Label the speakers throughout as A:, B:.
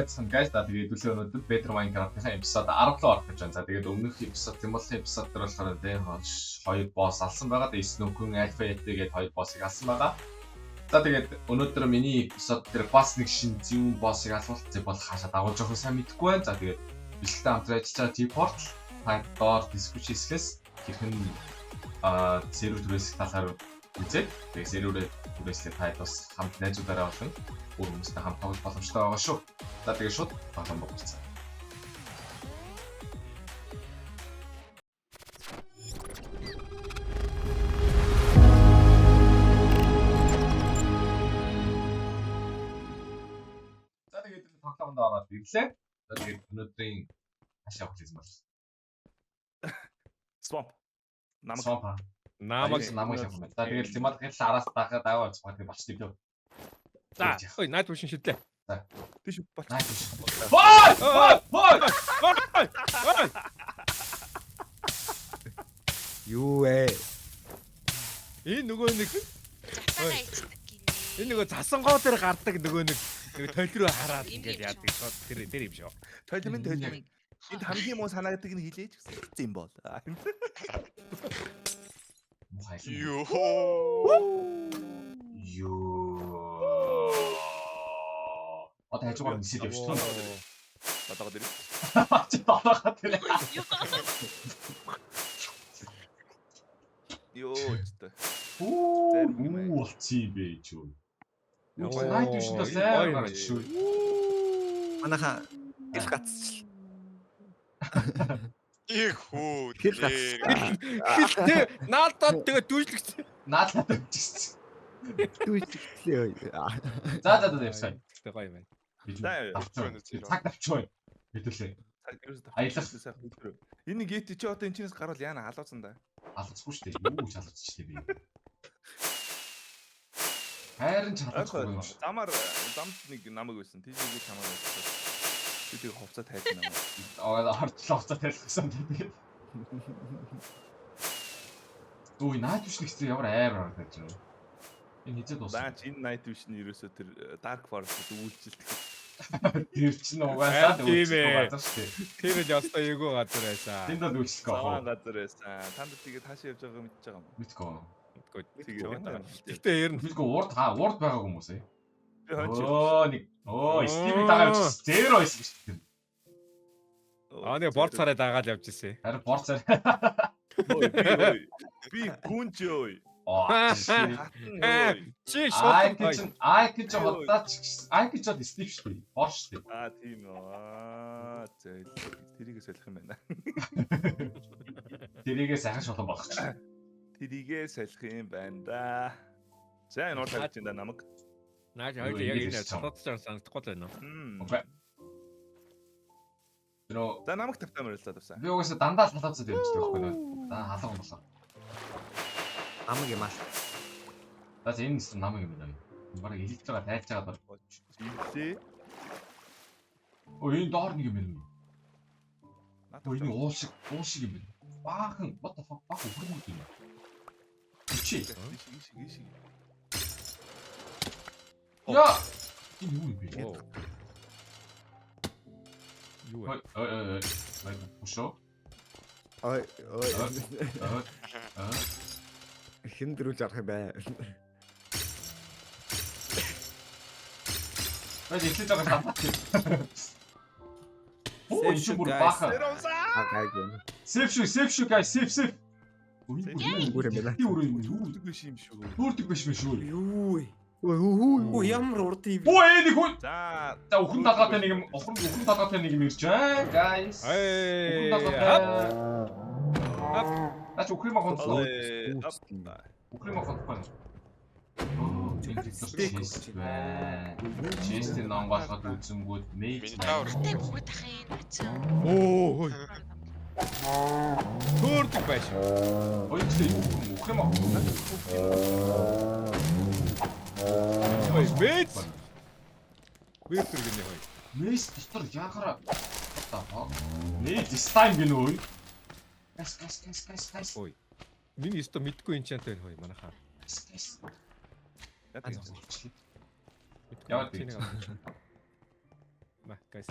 A: байцсан guys. За тэгээд өглөө өнөөдөр Better Minecraft-ийн episode 10 руу орох гэж байна. За тэгээд өмнөх episode Timothy episode дээр болохоор тийм 2 boss алсан байгаа. Тэгээд Snook-ын Alpha гэдэг 2 boss-ыг алсан байгаа. За тэгээд өнөөдөр миний episode дээр бас нэг шинэ зүүн boss-ыг алуулсан бол хаашаа дагуулж явах сайн мэдэхгүй байна. За тэгээд бэлтгэл хамтран ажиллаж T-Portal доор description-с хэрхэн сервер түрээс талаар үзээд тэгээд серверээ түрээслээ таад бас хамт найзуудаараа болон бүр хүмүүстэй хамт тоглох боломжтой байгаа шүү. За тэгээд шууд тоглоом болчихсон. За тэгээд тоглоомд ороод ирлээ. За тэгээд өнөөдрийн хашаа хөтлөж байна.
B: Swamp.
A: Намайг шахах юм. За тэгээд Timothy хэл араас дагаа болцгоо тэгээд болчих тийм.
C: За, ой, найд биш шидлээ.
A: За.
B: Биш болчих.
A: Найд биш.
C: Юу вэ? Энэ нөгөө нэг энэ нөгөө засангоо дээр гардаг нөгөө нэг тойл руу хараад ингээд яадаг шууд тэр юм шүү.
B: Тойлмын. Энд хамгийн муу санаадаг нь хилээж гэсэн юм бол.
A: Юу. Одоо хажуугаар нисээд явчихсан.
B: Батагаад ирээ.
A: Чи батагаад ирээ.
B: Йоо ч.
A: Уу болцсон бэ чүү. Найд биш л сайн гарч шүү.
D: Манайха их гацч.
E: Их хөө.
C: Хилтэй наадад тэгээ дүүжлэгцээ.
A: Наадад өгчихсэн.
D: Дүүжлээ.
A: За явсан.
C: Тэ гоё байна.
A: Цаг тавчгүй. Хэдүүлээ.
B: Аялах. Энэ гейт чи одоо энэ чинээс гарвал яана халууцсан да.
A: Алцгүй шүү дээ. Юу ч алцчихлээ би. Хайрын чалахгүй юм шүү.
B: Замд нэг намайг байсан. Тийшээ чамаа байсан. Тэдэг хувцас тайлсан намайг.
A: Хордлоо хувцас тайлсан тэгээд. Ой, найд биш нэгтэй ямар амар харагдаж байна. Энэ хизээ дуусна.
B: Наач энэ найт биш нь ерөөсөө тэр Dark Forest-д үйлчлэлт.
A: Тэр чинь угаасаа
C: тийм л ястай эйгүү газар байсан.
A: Тэнд л үйлчлэх гоо.
B: Саван газар байсан. Танд тэгээд хаашаа явж байгаа мэдчихэж байгаа юм.
A: Мэдгүй.
C: Гэтэ ер нь
A: Мэдгүй урд байгаа хүмүүс ээ.
B: Би хонч.
A: Стиви дагаад зеро байсан шүү дээ.
C: нэг борд цараа дагаад явж ирсэн.
A: Харин борцаар.
B: Би гүнжөө.
C: Чи шууд
A: Айкич удаач Айкич од Стив шүү дээ. Бор шүү дээ.
B: Тийм үү. Зөө тэрийгээ солих юм байна.
A: Тэрийгээ сайхан шулан болгох ч.
B: Тэрийгээ солих юм байна да. За энэ урт тавьж энэ намайг.
C: наач хоёул яг энэ цацсан санагдахгүй байна уу?
A: Окей. Тэрөө
B: За намайг тавтаа мөрөлдөө тавьсан.
A: би угаасаа дандаа л халаацаад явчихдаг байхгүй нөө. За халаан болоо.
D: Амаг юм аа.
A: За энэ намайг юм байна. Бараг электрага тайлж байгаа бол.
B: Илээ.
A: Энэ доор нэг юм байна. Энэ уул шиг юм байна. Баахан what the fuck баг өгөх юм. Чи. Яа. Энэ юу юм бэ?
C: Юу вэ?
A: Ушоо.
D: Ой. Хиндрүүлж арах юм бай.
A: Эхлэж байгаа хатаа. Оо энэ бүр баахан.
D: Агаагүй.
A: Safe шүү guys, safe.
D: Бүр юм байна.
B: Үүдэг биш юм шүү.
A: Төрдөг биш шүү.
D: Юу вэ? Өө ямар урд юм.
A: Оо нэг хүн.
B: За
A: Өхөн талгаатай нэг юм, өхөн талгаатай нэг юм ирж байна. Guys. Ач өхрийн маханд. Өхрийн маханд байна. Честер нангахад үзэнгүүд мейж.
E: Тавртай бүгд ахын үцэн.
C: Оо. Төрдөг байш.
A: Ой чи өхрийн маханд.
C: Ой, бэт. Бэт гэнэ хой.
A: Мейж дотор яахаараа. Мейж стайм гэнэ ой. Гас.
C: Ой. Миний өстө мэдгүй энчантай хой манайхаа.
A: Гас.
B: яг
A: Яа тийм.
C: Ма гайс.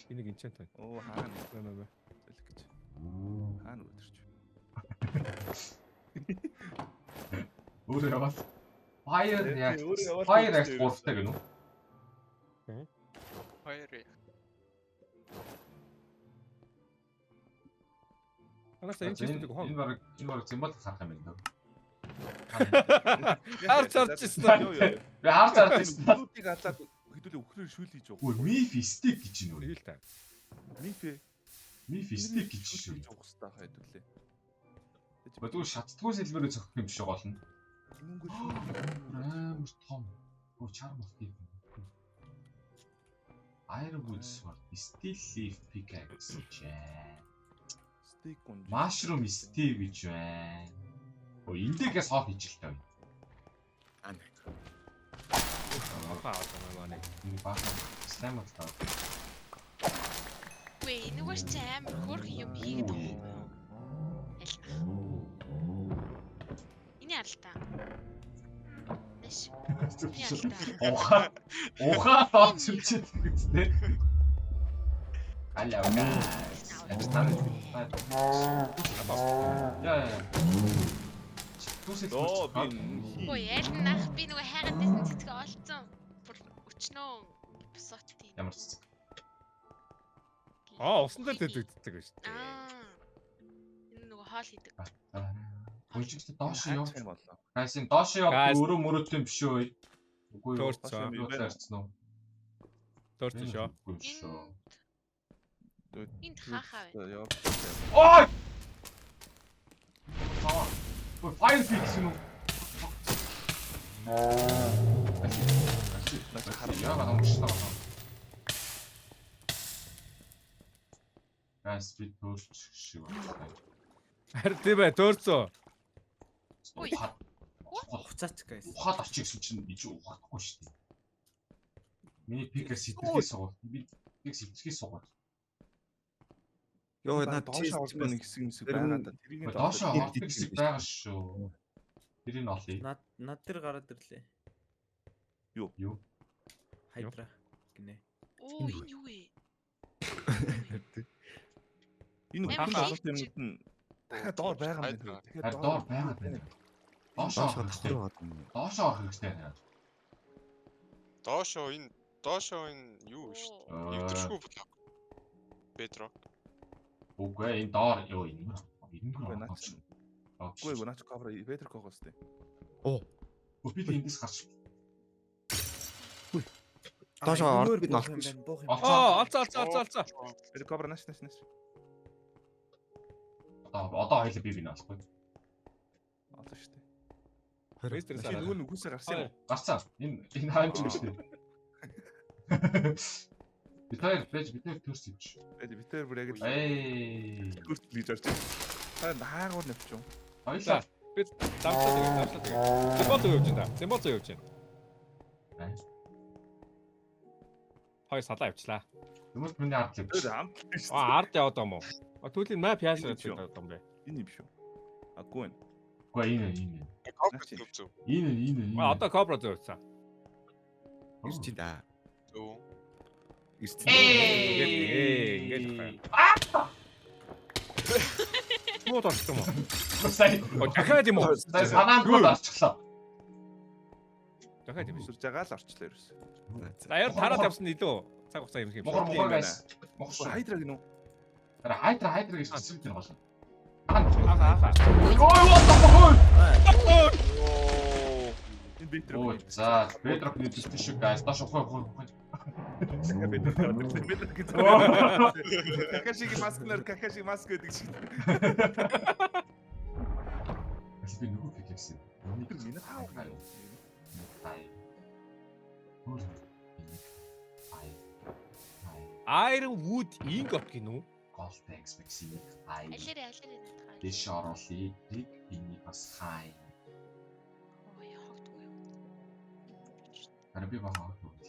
C: Энийг энчант байна.
B: Оо хаана
C: Маа.
B: хэлэх гэж. Хаана өдөрч.
A: Өөрөө яваад. Fire яг.
B: Өөрөө яваад
A: Fire яг
B: үзчихээ
A: 3-тай гэнэ үү?
E: Хоёр.
C: Анаас энэ чигтдэг хоо.
A: Энэ баг зэмбал харах юм байна.
C: Харж ирсэн.
A: Би харж ирсэн.
B: Хүүтийг алаад хэдүүлээ өхрөөр шүүлж
A: Өө
B: явах.
A: миф стик гэж юм уу?
C: Хэл та.
B: Мифэ.
A: Миф стик гэж шүү.
B: явах хэрэгтэй хэдүүлээ.
A: Бодгүй шатдгүй сэлбэрээ зохих юм шиг болно.
B: Нүнгөө
A: Амар том. Өө чарм болтыг. Ironwood sword, steel leaf pickaxe жаа.
B: стейк гон.
A: Mushroom steve гэж байна. Өө эндээс хоо хийж л таа.
C: Апаа манай.
A: Энэ баг слайм л таа.
E: Үгүй энэ уус чи амар хөөрх юм хийгээд байгаа юм. Энэ алта. Нэш.
A: Ухаа тооч үчихэд үстэй. Алаа гаа. Яа. Түсэл.
B: Оо би.
E: Үгүй ял нах би нөгөө хайгаад байсан цэцгээ олцсон. Бүр өчнөө босоотын.
A: Ямар ч.
C: Усан дээр дэдэгддэг гэж.
E: Энэ нөгөө хоол хийдэг.
A: Гүнжигт доош явж.
B: боллоо.
A: Гайсын доош явах өөрөө мөрөөдсөн биш үү? Үгүй юу.
C: Төрцөө.
A: Төрцсөн үү?
C: Төрцөө шоо.
E: Энд хаахаа байна.
B: Яа.
A: Ой! Ой, fire fix юм уу? Яагаад амжтай байна? Гайс би төрч шиг байна.
C: Харин тийм бай төрцөө.
E: Ой.
D: Хуцаач guys.
A: Ухаад орчих гэсэн чинь би ч ухаахгүй шүү дээ. Миний пикер сэтгхий сугал. Би пик сэтгхий сугал.
D: Йоо над
B: доош орсон нэг хэсэг байгаа да. Тэрийг
A: Доош ордог хэсэг байгаа шүү. Тэрийг олъё.
D: Над дээр гараад ирлээ.
A: Юу?
D: Хайдра гинэ.
E: Оо энэ юу вэ?
B: Энэ
E: Амар
B: хаалт юмнууд нь дахиад доор байгаа юм байна.
A: Харин доор байгаад байна. Доош орох хэрэгтэй. Доош орох хэрэгтэй байна.
F: Доошоо энэ юу вэ шүү дээ. Нэвтэршгүй блок. Бедро.
A: Үгүй энэ доор юу юм. Энэ
B: Үгүй наач кавер Петр когоос тээ.
A: би эндээс гарч.
D: Доошоо орох бид
A: Олцоо.
C: Алцаа.
B: Петр кавер нааш.
A: Одоо хоёул би наалахгүй.
B: Олсон шүү дээ.
C: Вестерс
B: Тэгэхээр нөгөө нүгүсээ гарсан юм.
A: Гарцаа. Энэ хаан ч юм шүү дээ. Битээр төрс ивч.
B: Петр бүр яг л
A: Эй.
B: төрс лиж орж. Хаагуур навчуу.
A: Хоёлаа.
C: Би давчлаа. Зэмбол юу явж байна? Хоёр салаа явчлаа.
A: Хүмүүс миний ард л ивч.
B: Тэр хамт шүү дээ.
C: Ард яваад байгаа юм уу? Түүлийн map яасан гэдэг юм бэ?
B: Энэ юм шүү. Аггүй.
A: Үгүй энэ.
F: Зөв.
A: Энэ.
C: Одоо кобра зөөцсөн.
D: Ирчи да.
F: Зөв.
D: Ирчи.
C: Ингээд. Муу толсон юм уу?
A: Сайн.
C: Дахиад юм уу?
A: Сайн санаанд гол арчлаа.
C: Дахиад юм.
B: Сурж байгаа л орчлоо ерөөс.
C: Даяар тараад явсан илүү цаг хугацаа юм шиг юм.
A: Мохор гайс. Мохор.
B: Хайдраг нүү.
A: Хайдра гэж хэсэг дээр болно.
C: Ахаа.
A: Ой what the fuck.
B: Энэ Петр.
A: Оо за Петрок нэг тийш гайс доош ухаа.
B: Какашиги маск гэдэг шиг.
A: Би нөгөө фиксэн.
B: Миний хаа.
C: Ironwood ingot гинүү?
A: Goldex Maxine хай.
E: Алирэ надад.
A: Дэш оруулъя. Энийг бас хай.
E: Ой хогдгүй.
A: Харин би бахаа хөөж.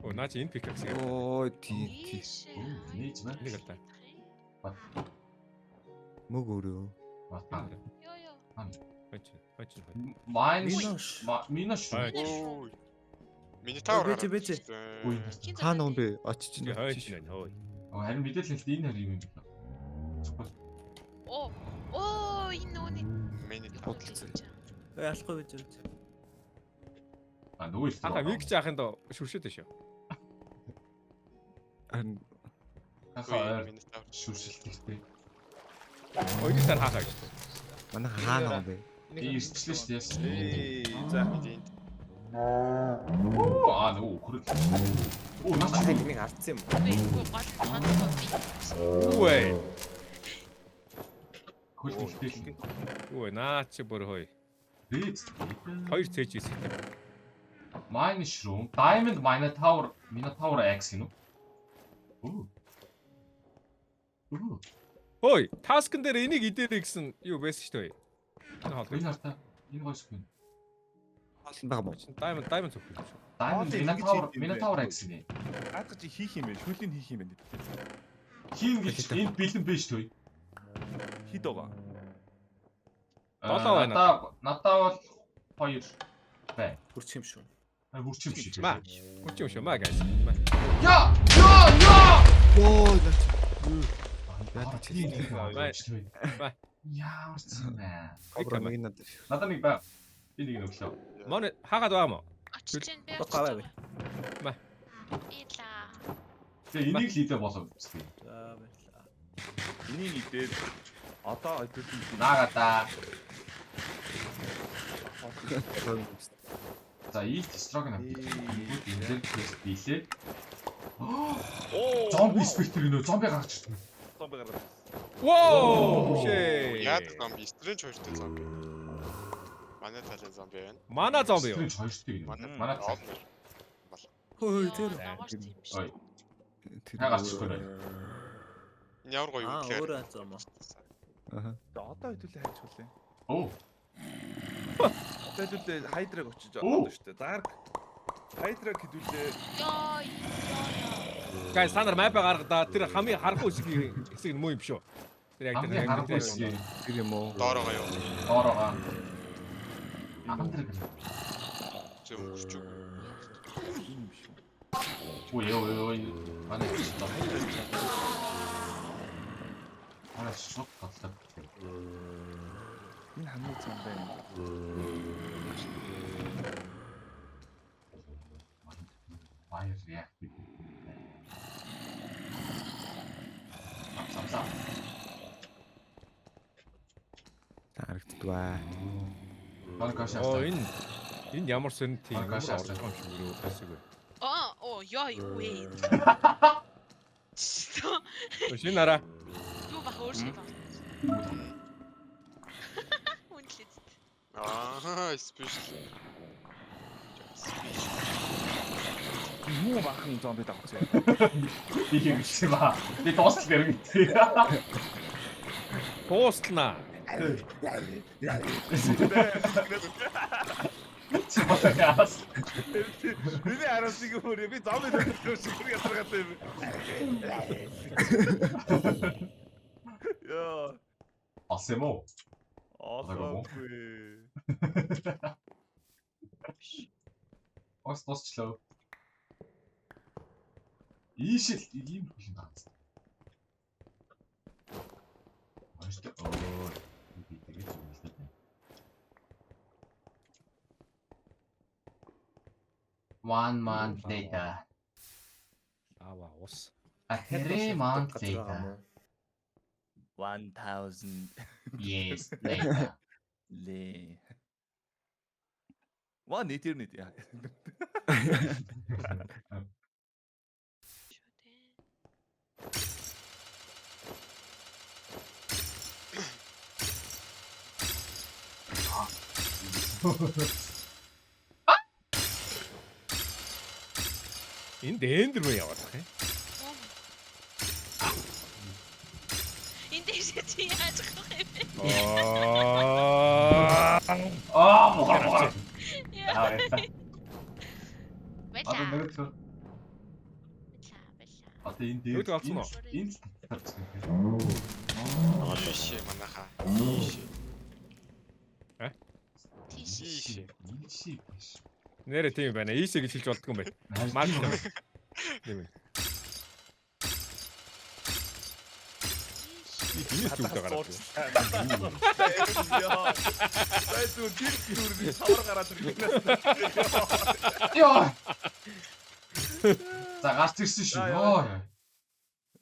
C: Оо наач энэ пикакс.
D: Ой тий.
A: Нээж мэ.
C: Нэг л та.
D: Мөг өрөө.
A: Бата.
E: Йоо.
C: Хоч.
A: Минош.
C: Ой.
F: Ой. Минитавр
G: Бэж, бэж.
A: Үй.
D: Хаана юм бэ? Очиж
C: чи
D: чинь.
C: хойч нэ хой.
A: Харин мэдээлэл хэлт энэ хоёр юм байна.
E: Оо энэ нүуний
F: Минитавр.
G: Ялахгүй байж үү.
A: А нөгөө их.
C: Хаа миг жаахын до шүршэт шүү.
A: Хахаа
F: Минитавр.
A: шүршилттэй.
C: Ойгсаар хаахаа шүү.
D: Манай хаана юм бэ?
A: Би ирчлээ шүү дээ.
B: За.
A: Аа нөгөө хүрэл. Оо наач.
G: Нэг алдсан юм.
E: үгүй гол хоног
C: Үгүй.
A: Хөлтөлтэй.
C: Үгүй наа чи бүр хой.
A: Риз.
C: Хоёр цээж ийсэн.
A: Mine shroom, Diamond Minotaur X гинү. Оо. Оо.
C: Хой, таскн дээр энийг идэрэй гэсэн юу байсан шүү дээ. Энэ хоол.
A: Энэ хартаа энэ гойс гин.
D: Хаалт байгаа мó.
C: Diamond цогт юм шүү.
A: Diamond Minotaur X гинэ.
B: Аадгаж хийх юм бэ? Шүлийг хийх юм бэ?
A: Хийн гэж энд бэлэн байж төө.
B: Хид байгаа.
C: Долоо байна.
A: Надаа бол 2 бай.
G: Хүрч юм шүү.
A: Хүрч юм шиг.
C: Маа. Хүч юм шүү маа гайс.
A: Яа!
D: Йоо.
A: Яа тийм
C: Бай.
A: Яа ч юм бэ.
D: Кобра нэг надад.
A: Надаа нэг бай. Би нэг өглөө.
C: Манай хаагаад байгаа мó?
E: очиж чинь би
G: Гаваа бай.
E: Ила.
A: Тэгээ энийг л идэ болов.
G: За баярлаа.
B: Энийг идээд одоо өдөртөө
A: Наагата. За ийт строгн энэ тест хийлээ. Зомби спектр гинөө зомби гарч ирсэн.
B: зомби гараад.
C: Воо! Шээ.
F: Яад зомби, стрэнж хоёртой зомби. Манай талын зомби байна.
C: Мана зомби юу?
A: Стрэнж хоёртой гинөө. Манай цаа.
G: Хөөе тэр.
A: Ой. Хагарчихгүй нэ.
F: Энэ ямар гоё юм гэхээр.
G: Өөрөө зам уу.
D: Аха.
B: Одоо хэдүүлээ хайж хүлээ.
A: Оо.
B: Одоо хэдүүлээ хайдраг очиж одоо шүү дээ. Дарк хайдраг хэдүүлээ.
E: Яа.
C: Гай санаар мап гаргадаа тэр хамгийн харахгүй хэсэг нь муу юм шүү. Тэр яг
A: Хамгийн харахгүй
C: тэр
A: шиг
D: Тэр юм уу?
F: Доороо юу?
A: доороо. Амдраг.
F: Зөв хүч үү.
B: юм шүү.
A: Ой. Манай шүү. Манай шууд татлаа.
B: Энэ хамгийн зам байна.
A: Баяр яах вэ? Самсам.
D: Харагддгаа.
A: Маркаш
C: Оо
A: авсан.
C: энэ ямар сэн тийм
A: Маркаш
C: орж
A: авсан.
C: байгаа юм шиг юу хэсэг вэ?
E: Яа юу вэ?
C: Шинэ нараа.
E: Юу бах өөр шиг байна. Үнэлээд.
F: Спешиал.
B: Муу бахан зомби давцгаа.
A: Би хийчихсэн ба. Би дуустал гэрэгтэй.
C: Поостлна.
A: Яас.
B: Миний араас нэг өөр би зомби давцгаа шиг ясаргатай юм. Яа.
A: Асемо.
B: Awesome.
A: Ос тосчлоо. Ийшэл ийм хүн даацсан. Аштай. Оо. Би тэгээд зүйлтэй. One month later.
C: Ава ус.
A: A 3 months later.
B: 1000
A: Yes, later.
B: ле. Ва нет яа.
C: Энэ дэндэр мө яваад байгаа юм.
E: Энд дэше чи яаж гэх юм бэ?
C: Аа.
E: Яа.
A: Одоо
E: Баялаа.
A: нэг л
E: Баялаа.
A: одоо энэ дээр
C: Нүд олсон уу?
A: энэ
F: Ийшээ манайха. Ийшээ.
E: Тийш.
F: Ийшээ.
A: Ийшээ биш.
C: Нэрэ тийм байна. Ийшээ гэж хэлж болдгоо юм байна. Марк юм. Тийм ээ. Миний ч үгүй гараад.
B: Сайдуу тэр юурны савар гараад ирнэ.
A: Яа. За гарч ирсэн шүү. Йоо.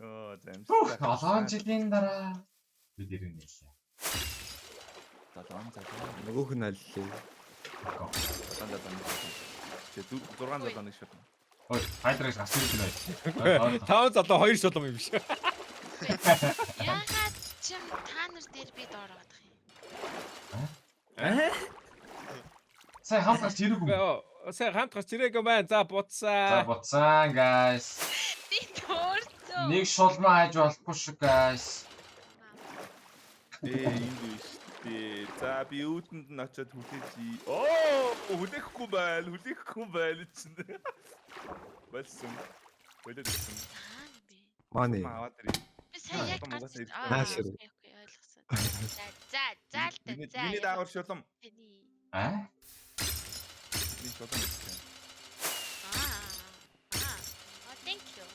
B: Оо замс.
A: 7 жилийн дараа бид ирнэ лээ.
D: Нөгөөх нь аллээ.
B: Тэ 6 долоо нэг шат.
A: Ой, хайдрагш гарч ирсэн бай.
C: 5 залуу 2 шулам юм биш.
E: Яагаад чим та нар дээр би доор гадах юм?
A: Сая хамт гарч ирээгүй.
C: Сая хамт гарч ирээгүй байна. За
A: За
C: буцаа.
A: буцаан guys.
E: Би доорцоо.
A: Нэг шулмаа хайж болохгүй шүү guys.
B: English. За би үүтэнд нь очиод хүлээж. Оо, хүлээхгүй байл чинь. Болсон. Хүлээдсэн.
E: Хаана бэ?
D: Маны.
B: Аваад ирээ.
E: Би сая яг гарч
B: Монгол
D: Наашир.
E: окей ойлгосон. За л та.
B: Миний даавар шулам.
E: Тэний.
A: А?
B: Миний шулам гэсэн.
E: Thank you.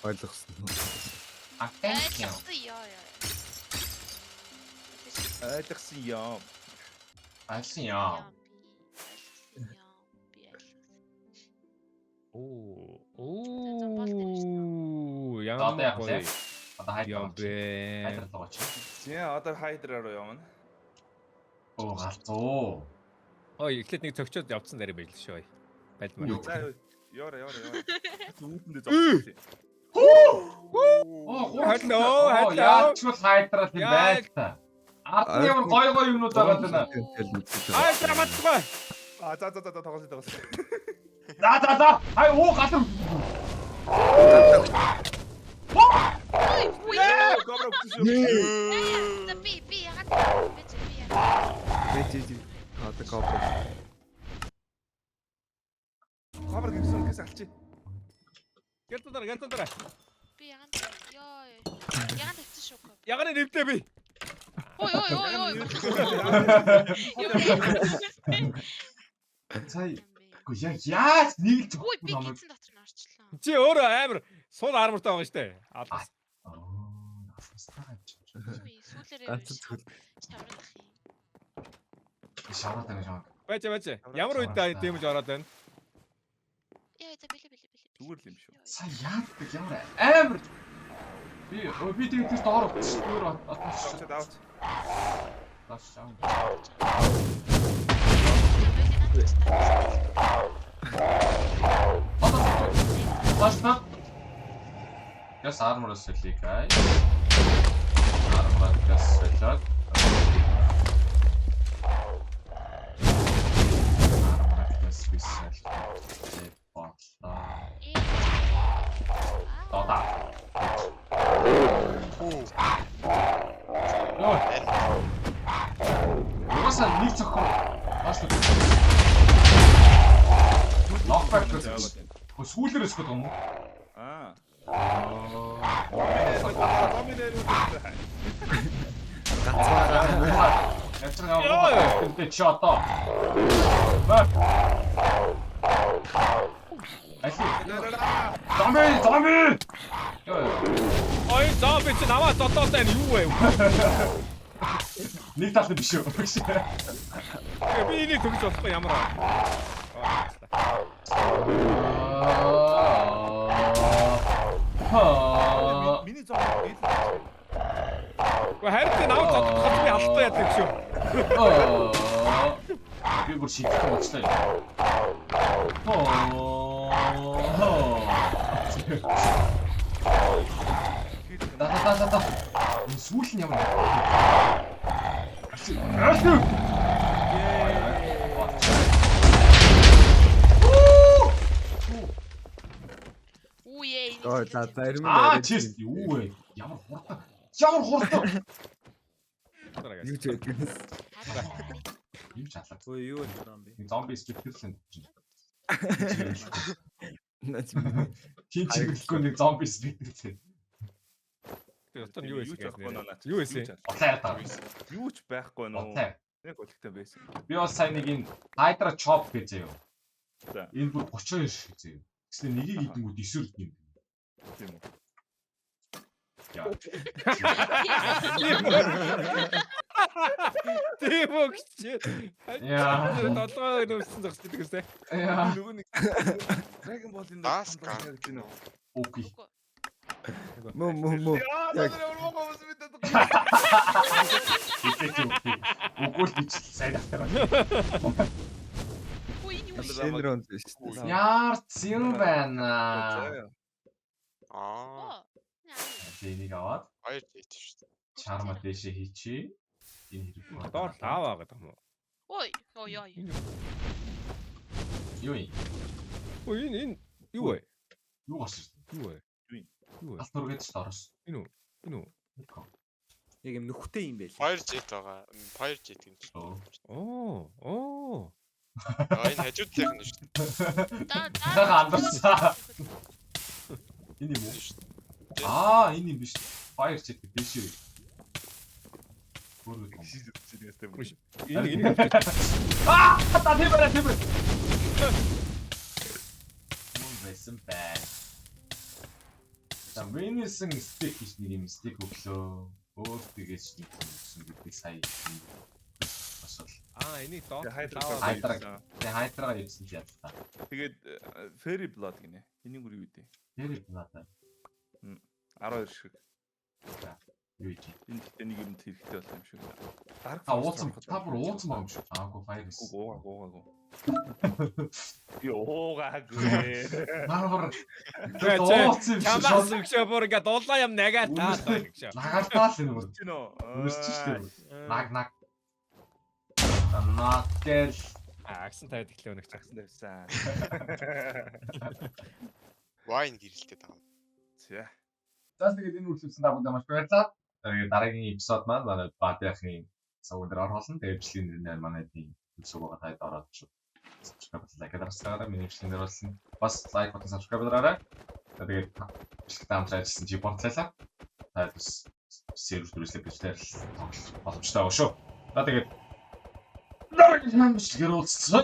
D: Ойлгосон.
A: Thank you.
E: Яа.
B: Ойлгосон юм.
A: Алсын яа.
C: Оо.
A: Одоо
C: Ямар
A: яг
C: гоё.
A: лээ. Одоо хайдраа.
C: Яа бэ.
A: Хайдраа очив.
B: Зя одоо хайдраа руу явна.
A: Оо галзуу.
C: Ой, эхлээд нэг цогчод явцсан дараа байж л шүү. Байлмаа.
A: Юу?
B: За яара. Үүтэндээ зогсчихлээ.
A: Оо
C: Hello.
A: Яач бол хайдраа тийм байл та. Ард нь ямар гой юмнууд байгаа даа.
C: Ай драматгүй.
B: За тоглосон.
A: За. Ай оо галуу.
E: Ой.
B: Гобро
E: Би яагаад би
D: Одоо копро.
B: Гобро гэсэн алчи.
C: Галтандара.
E: би яагаад тавьчих шүү.
C: Яганы нэвтэ би.
E: Ой.
A: Сая. Гү яаж нэг л
E: Ой би
A: намайг.
E: гизэн дотор нь орчлоо.
C: Чи өөрөө амар суул армортай байгаа штэ.
A: Аа.
E: Сүүлээрээ
D: Ганц зүгэл.
E: шаврах юм.
A: Шавраа тань шавраа.
C: Байж. Ямар үед дэмж ороод байна?
E: Яа за бэлээ.
B: Зүгээр л юм шүү.
A: Сая яадаг ямар амар. Би тийм тэр доор өөр атмаш.
B: Даваач.
A: Бasta. Яс армор сэлий гай. Армор гас сэлээд. Армор гас бисэл. Ботлоо. Тота. Йоо. Уусаа нэг цохор. Бasta. Нокбэк гэсэн. Сүүлээр өсгөх юм уу?
B: Аа.
A: Ячраа чи одоо. Зомби.
C: Ой, зомби чи намаа дотоод байна юу вэ?
A: Нэг талд биш үү?
C: Би энийг төгс болохгүй ямар.
B: Миний зомби.
C: Гэхдээ харин намаа дотоод би алдаа яадаг шүү.
A: Би бүр шийдэх болчихлоо. Да. Энэ сүүл нь ямар.
E: Үе.
D: Ой, зарим
A: Чист юу вэ? Ямар хурдан.
D: Юу ч яддаг.
A: Юу ч алаа.
G: Ой юу вэ зомби?
A: Зомби спектрлэн.
D: Нач.
A: Хин чиглэхгүй нэг зомби спектртэй.
C: Дотор юу вэ?
B: Юу
C: Юу вэ?
A: Отлаа таа.
B: Юу ч байхгүй нөө.
A: Отлаа.
B: Нэг гөлттэй байсан.
A: Би бас сайн нэг энэ Hydra Chop гэж заяа.
B: За.
A: Энэ бүр 32 шиг зөө. Гэтэл нэгийг идэнгүү 9-өр идэв.
B: Тийм үү.
A: Яа.
C: Тийм үү гэж.
A: Яа.
C: Долгоо нөөсөн зогсдог гэсэн.
A: Яа.
B: Нөгөө нэг Dragon Ball-ын
F: Даас
B: гэж байна.
A: Окей.
D: Мө.
B: Яа, надад өргөмөс мэдээд
A: Үгүй л бич сайн ахтараа.
E: Хөө энэ юу вэ?
D: Синдрон шүү дээ.
A: Яарц юм байна.
F: Аа.
A: Энийг аваад
F: Хоёр дэйт шүү дээ.
A: чарма дэшээ хийчи. Энэ хэрэг.
C: Доор лава гэдэг юм уу?
E: Ой, яа.
A: Юу юм?
C: Ой энэ юу вэ?
A: Юу гарч ирсэн?
C: Юу вэ? Юу вэ?
A: Алт нургээд ч дороос.
C: Энэ үү?
G: Яг юм нөхтэй юм байл.
F: Хоёр jet байгаа. Хоёр jet юм чи.
C: Оо.
F: Энэ хажуудлынх нь шүү дээ.
A: Дахиад андарсан. Энэ юм уу? Аа, энэ юм биш. Fire check дэшээ. Гүрүү.
C: Энэ
A: Аа, та тийм. Мөн байсан бай. За, Venus-ын стейк гэж нэг юм стейк өглөө. Өөр тэгээс нэг юм гэдэг сая. Босол.
C: энийг доор
A: Хайдраа явсан ч яа та.
B: Тэгээд Fairy Blood гинэ. Энийг юу юу дээ?
A: Тэр надаа.
B: 12 шиг.
A: Юу ийж.
B: Энэ гэдэг нэг юм хэрэгтэй болсон юм шиг. Dark
A: А ууцсан. Та бүр ууцсан байгаа юм шиг. Аагүй Fire-с.
B: Уугаагүй. Уугаагүй.
A: Марвар.
C: Ууцсан. Чамаас өгшөө бүр ингээ дулаа юм нагаа таа гэж.
A: Нагалтаа л юм.
B: Чи нөө.
A: Үрсч шүү дээ. Наг. Наггэл.
C: Аксан тавьд эхлэв нэг
B: Загсан тавьсан.
F: Wine гэрэлтэй байгаа.
B: За.
A: За тэгээд энэ үргэлжлүүлсэн дагуу маш баярлалаа. Тэгээд дараагийн эпизод маань манай Баатяхын сувг дээр орхолно. Тэгээд бичлэгийн нэр манай тийм сувг таад ороод шүү. Subscribe лайк дараасаараа миний бичлэгийн дээр болсон. Бас лайк бутан subscribe дараарай. Тэгээд бичлэг таамаглаж ажилласан чи бодлоо. Тэгээд бас сервер төрөслөг бичлэр тоглох боломжтой байгаа шүү. За тэгээд дараагийн бичлэгээр уулзцаа.